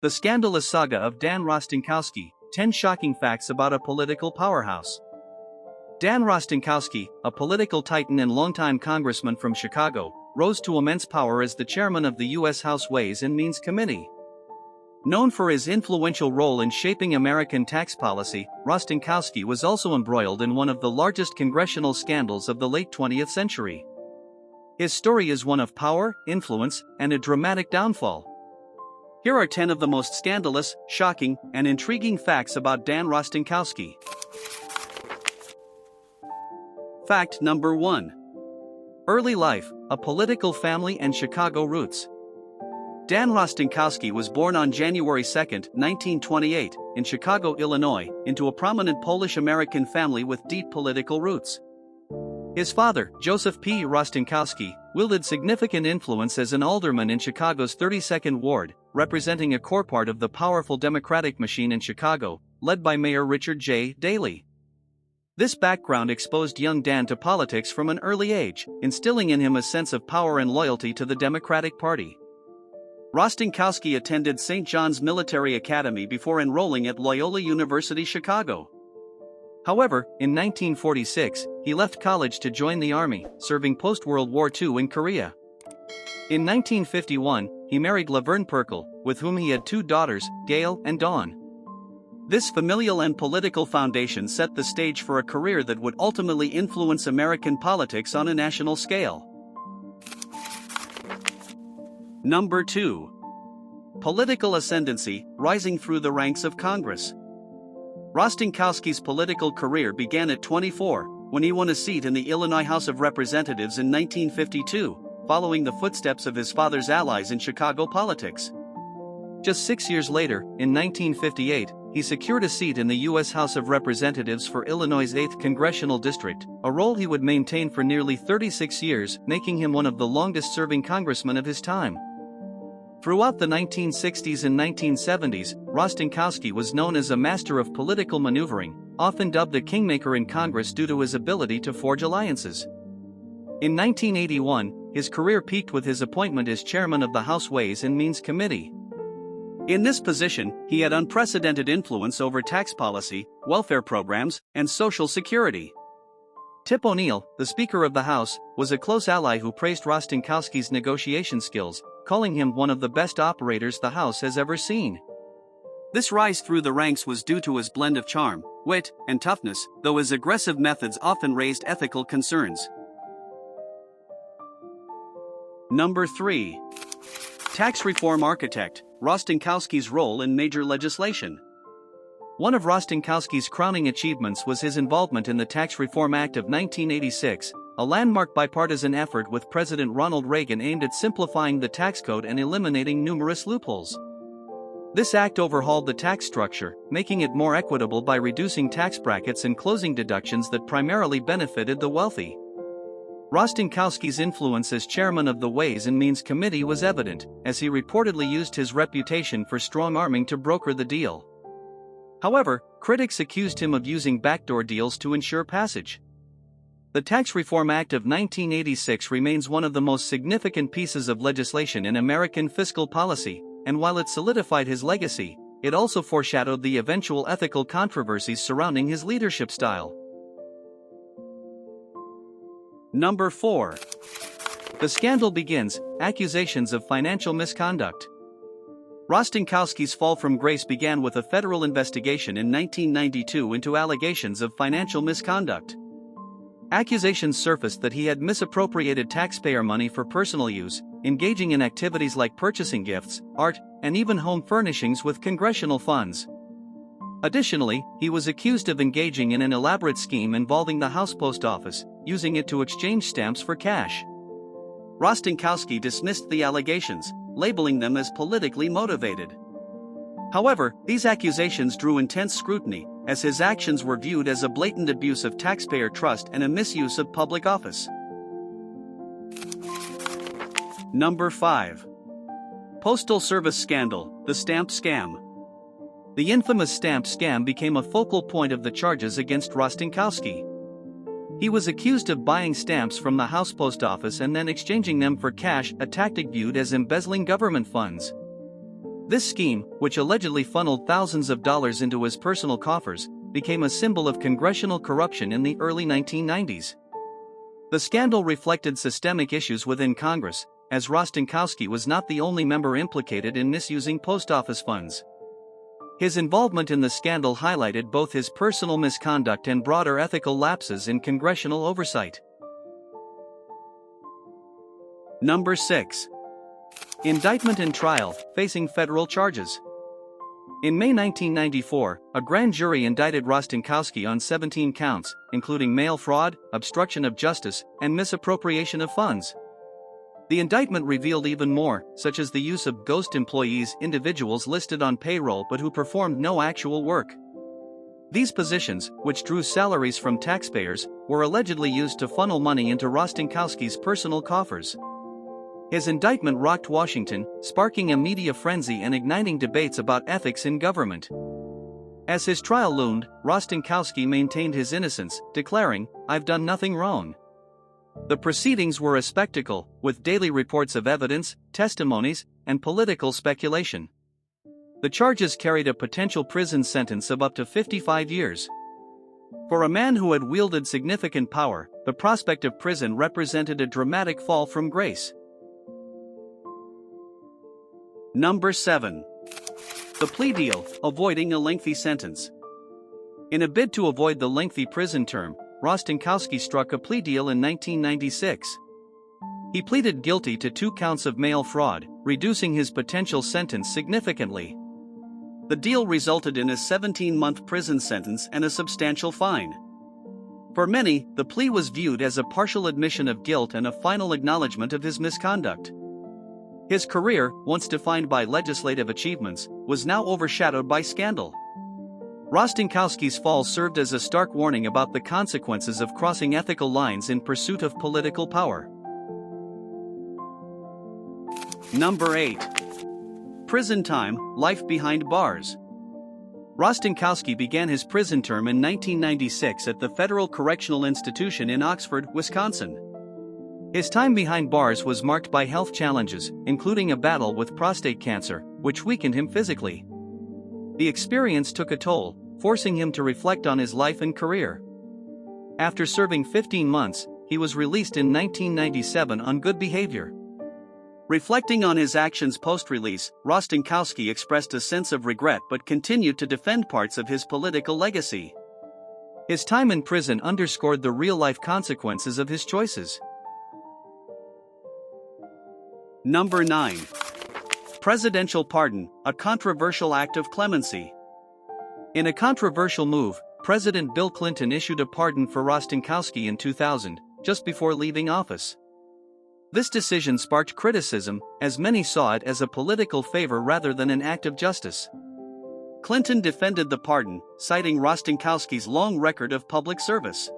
The Scandalous Saga of Dan Rostenkowski, 10 Shocking Facts About a Political Powerhouse. Dan Rostenkowski, a political titan and longtime congressman from Chicago, rose to immense power as the chairman of the U.S. House Ways and Means Committee. Known for his influential role in shaping American tax policy, Rostenkowski was also embroiled in one of the largest congressional scandals of the late 20th century. His story is one of power, influence, and a dramatic downfall. Here are 10 of the most scandalous, shocking, and intriguing facts about Dan Rostenkowski. Fact number 1. Early life, a political family and Chicago roots. Dan Rostenkowski was born on January 2, 1928, in Chicago, Illinois, into a prominent Polish-American family with deep political roots. His father, Joseph P. Rostenkowski, wielded significant influence as an alderman in Chicago's 32nd Ward, representing a core part of the powerful Democratic machine in Chicago, led by Mayor Richard J. Daley. This background exposed young Dan to politics from an early age, instilling in him a sense of power and loyalty to the Democratic Party. Rostenkowski attended St. John's Military Academy before enrolling at Loyola University Chicago. However, in 1946, he left college to join the Army, serving post-World War II in Korea. In 1951, he married Laverne Perkel, with whom he had 2 daughters, Gail and Dawn. This familial and political foundation set the stage for a career that would ultimately influence American politics on a national scale. Number 2. Political ascendancy, rising through the ranks of Congress. Rostenkowski's political career began at 24, when he won a seat in the Illinois House of Representatives in 1952, following the footsteps of his father's allies in Chicago politics. Just 6 years later, in 1958, he secured a seat in the U.S. House of Representatives for Illinois' 8th Congressional District, a role he would maintain for nearly 36 years, making him one of the longest-serving congressmen of his time. Throughout the 1960s and 1970s, Rostenkowski was known as a master of political maneuvering, often dubbed a kingmaker in Congress due to his ability to forge alliances. In 1981, his career peaked with his appointment as chairman of the House Ways and Means Committee. In this position, he had unprecedented influence over tax policy, welfare programs, and Social Security. Tip O'Neill, the Speaker of the House, was a close ally who praised Rostenkowski's negotiation skills, calling him one of the best operators the House has ever seen. This rise through the ranks was due to his blend of charm, wit, and toughness, though his aggressive methods often raised ethical concerns. Number 3. Tax reform architect, Rostenkowski's role in major legislation. One of Rostenkowski's crowning achievements was his involvement in the Tax Reform Act of 1986, a landmark bipartisan effort with President Ronald Reagan aimed at simplifying the tax code and eliminating numerous loopholes. This act overhauled the tax structure, making it more equitable by reducing tax brackets and closing deductions that primarily benefited the wealthy. Rostenkowski's influence as chairman of the Ways and Means Committee was evident, as he reportedly used his reputation for strong-arming to broker the deal. However, critics accused him of using backdoor deals to ensure passage. The Tax Reform Act of 1986 remains one of the most significant pieces of legislation in American fiscal policy, and while it solidified his legacy, it also foreshadowed the eventual ethical controversies surrounding his leadership style. Number 4. The scandal begins, accusations of financial misconduct. Rostenkowski's fall from grace began with a federal investigation in 1992 into allegations of financial misconduct. Accusations surfaced that he had misappropriated taxpayer money for personal use, engaging in activities like purchasing gifts, art, and even home furnishings with congressional funds. Additionally, he was accused of engaging in an elaborate scheme involving the House Post Office, using it to exchange stamps for cash. Rostenkowski dismissed the allegations, labeling them as politically motivated. However, these accusations drew intense scrutiny, as his actions were viewed as a blatant abuse of taxpayer trust and a misuse of public office. Number 5. Postal Service Scandal, the Stamp Scam. The infamous stamp scam became a focal point of the charges against Rostenkowski. He was accused of buying stamps from the House Post Office and then exchanging them for cash, a tactic viewed as embezzling government funds. This scheme, which allegedly funneled thousands of dollars into his personal coffers, became a symbol of congressional corruption in the early 1990s. The scandal reflected systemic issues within Congress, as Rostenkowski was not the only member implicated in misusing post office funds. His involvement in the scandal highlighted both his personal misconduct and broader ethical lapses in congressional oversight. Number 6. Indictment and trial, facing federal charges. In May 1994, a grand jury indicted Rostenkowski on 17 counts, including mail fraud, obstruction of justice, and misappropriation of funds. The indictment revealed even more, such as the use of ghost employees, individuals listed on payroll but who performed no actual work. These positions, which drew salaries from taxpayers, were allegedly used to funnel money into Rostenkowski's personal coffers. His indictment rocked Washington, sparking a media frenzy and igniting debates about ethics in government. As his trial loomed, Rostenkowski maintained his innocence, declaring, "I've done nothing wrong." The proceedings were a spectacle, with daily reports of evidence, testimonies, and political speculation. The charges carried a potential prison sentence of up to 55 years. For a man who had wielded significant power, the prospect of prison represented a dramatic fall from grace. Number 7. The plea deal, avoiding a lengthy sentence. In a bid to avoid the lengthy prison term, Rostenkowski struck a plea deal in 1996. He pleaded guilty to 2 counts of mail fraud, reducing his potential sentence significantly. The deal resulted in a 17-month prison sentence and a substantial fine. For many, the plea was viewed as a partial admission of guilt and a final acknowledgement of his misconduct. His career, once defined by legislative achievements, was now overshadowed by scandal. Rostenkowski's fall served as a stark warning about the consequences of crossing ethical lines in pursuit of political power. Number 8. Prison time, life behind bars. Rostenkowski began his prison term in 1996 at the Federal Correctional Institution in Oxford, Wisconsin. His time behind bars was marked by health challenges, including a battle with prostate cancer, which weakened him physically. The experience took a toll, forcing him to reflect on his life and career. After serving 15 months, he was released in 1997 on good behavior. Reflecting on his actions post-release, Rostenkowski expressed a sense of regret but continued to defend parts of his political legacy. His time in prison underscored the real-life consequences of his choices. Number 9. Presidential pardon, a controversial act of clemency. In a controversial move, President Bill Clinton issued a pardon for Rostenkowski in 2000, just before leaving office. This decision sparked criticism, as many saw it as a political favor rather than an act of justice. Clinton defended the pardon, citing Rostenkowski's long record of public service.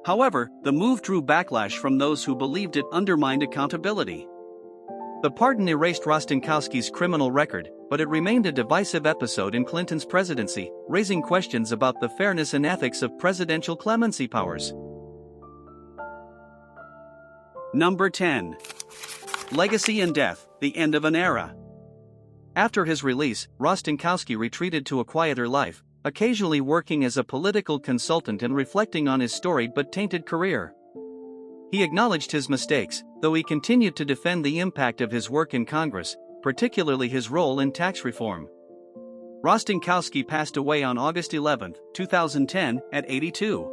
However, the move drew backlash from those who believed it undermined accountability. The pardon erased Rostenkowski's criminal record, but it remained a divisive episode in Clinton's presidency, raising questions about the fairness and ethics of presidential clemency powers. Number 10. Legacy and death, the end of an era. After his release, Rostenkowski retreated to a quieter life, occasionally working as a political consultant and reflecting on his storied but tainted career. He acknowledged his mistakes, though he continued to defend the impact of his work in Congress, particularly his role in tax reform. Rostenkowski passed away on August 11, 2010, at 82.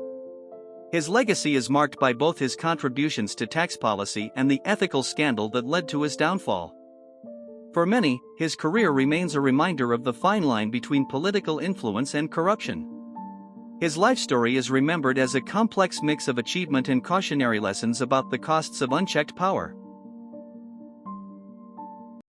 His legacy is marked by both his contributions to tax policy and the ethical scandal that led to his downfall. For many, his career remains a reminder of the fine line between political influence and corruption. His life story is remembered as a complex mix of achievement and cautionary lessons about the costs of unchecked power.